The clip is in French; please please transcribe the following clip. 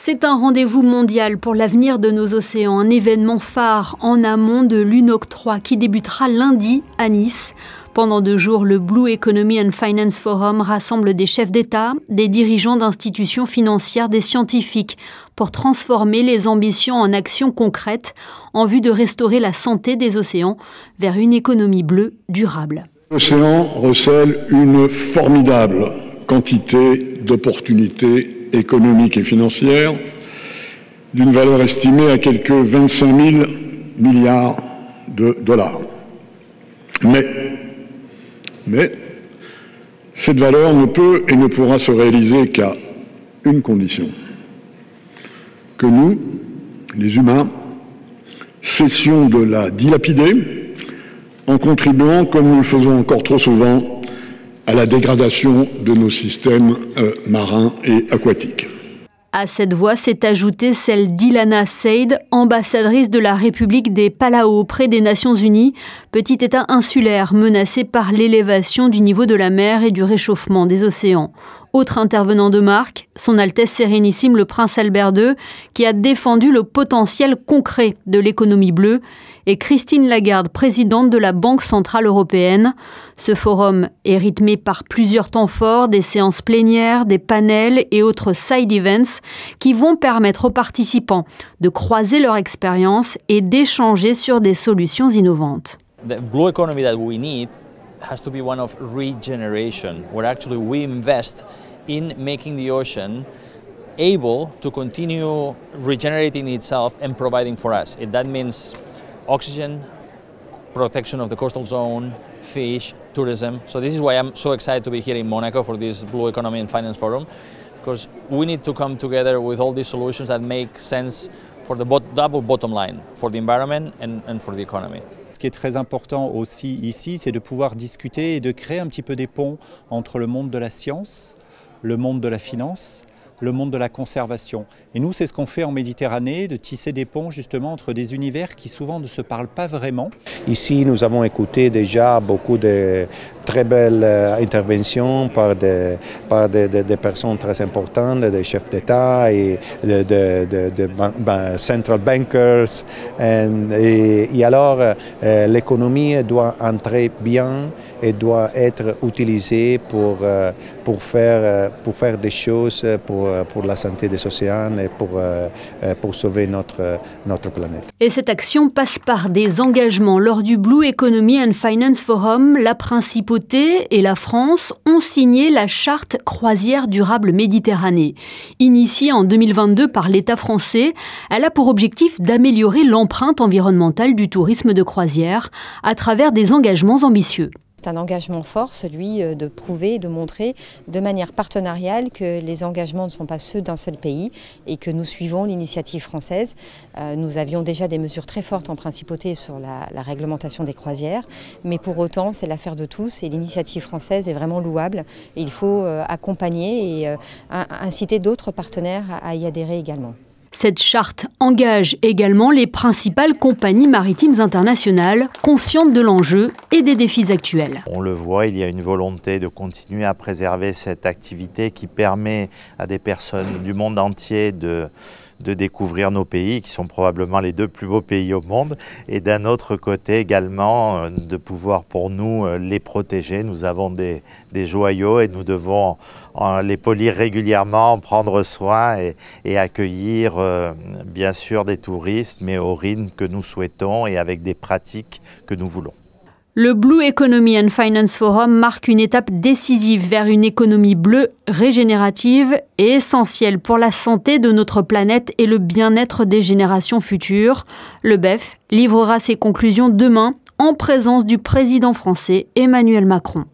C'est un rendez-vous mondial pour l'avenir de nos océans, un événement phare en amont de l'UNOC3 qui débutera lundi à Nice. Pendant 2 jours, le Blue Economy and Finance Forum rassemble des chefs d'État, des dirigeants d'institutions financières, des scientifiques pour transformer les ambitions en actions concrètes en vue de restaurer la santé des océans vers une économie bleue durable. L'océan recèle une formidable quantité d'opportunités économiques et financières d'une valeur estimée à quelques 25 000 milliards de dollars. Mais cette valeur ne peut et ne pourra se réaliser qu'à une condition: que nous, les humains, cessions de la dilapider en contribuant, comme nous le faisons encore trop souvent, à la dégradation de nos systèmes marins et aquatiques. À cette voix s'est ajoutée celle d'Ilana Said, ambassadrice de la République des Palau auprès des Nations Unies, petit État insulaire menacé par l'élévation du niveau de la mer et du réchauffement des océans. Autre intervenant de marque, Son Altesse Sérénissime le Prince Albert II, qui a défendu le potentiel concret de l'économie bleue, et Christine Lagarde, présidente de la Banque Centrale Européenne. Ce forum est rythmé par plusieurs temps forts, des séances plénières, des panels et autres side events qui vont permettre aux participants de croiser leur expérience et d'échanger sur des solutions innovantes. The blue economy that we need has to be one of regeneration, where actually we invest in making the ocean able to continue regenerating itself and providing for us. That means oxygen, protection of the coastal zone, fish, tourism. So this is why I'm so excited to be here in Monaco for this Blue Economy and Finance Forum, because we need to come together with all these solutions that make sense for the double bottom line, for the environment and for the economy. Ce qui est très important aussi ici, c'est de pouvoir discuter et de créer un petit peu des ponts entre le monde de la science, le monde de la finance, le monde de la conservation. Et nous, c'est ce qu'on fait en Méditerranée, de tisser des ponts justement entre des univers qui souvent ne se parlent pas vraiment. Ici, nous avons écouté déjà beaucoup de très belles interventions par des personnes très importantes, des chefs d'État et de central bankers. Et alors, l'économie doit entrer bien et doit être utilisée pour faire des choses pour la santé des océans et pour sauver notre planète. Et cette action passe par des engagements. Lors du Blue Economy and Finance Forum, la Principauté et la France ont signé la Charte croisière durable Méditerranée. Initiée en 2022 par l'État français, elle a pour objectif d'améliorer l'empreinte environnementale du tourisme de croisière à travers des engagements ambitieux. C'est un engagement fort, celui de prouver et de montrer de manière partenariale que les engagements ne sont pas ceux d'un seul pays et que nous suivons l'initiative française. Nous avions déjà des mesures très fortes en principauté sur la réglementation des croisières, mais pour autant c'est l'affaire de tous et l'initiative française est vraiment louable. Et il faut accompagner et inciter d'autres partenaires à y adhérer également. Cette charte engage également les principales compagnies maritimes internationales, conscientes de l'enjeu et des défis actuels. On le voit, il y a une volonté de continuer à préserver cette activité qui permet à des personnes du monde entier de découvrir nos pays, qui sont probablement les 2 plus beaux pays au monde, et d'un autre côté également de pouvoir pour nous les protéger. Nous avons des joyaux et nous devons les polir régulièrement, en prendre soin et accueillir bien sûr des touristes, mais au rythme que nous souhaitons et avec des pratiques que nous voulons. Le Blue Economy and Finance Forum marque une étape décisive vers une économie bleue régénérative et essentielle pour la santé de notre planète et le bien-être des générations futures. Le BEF livrera ses conclusions demain en présence du président français Emmanuel Macron.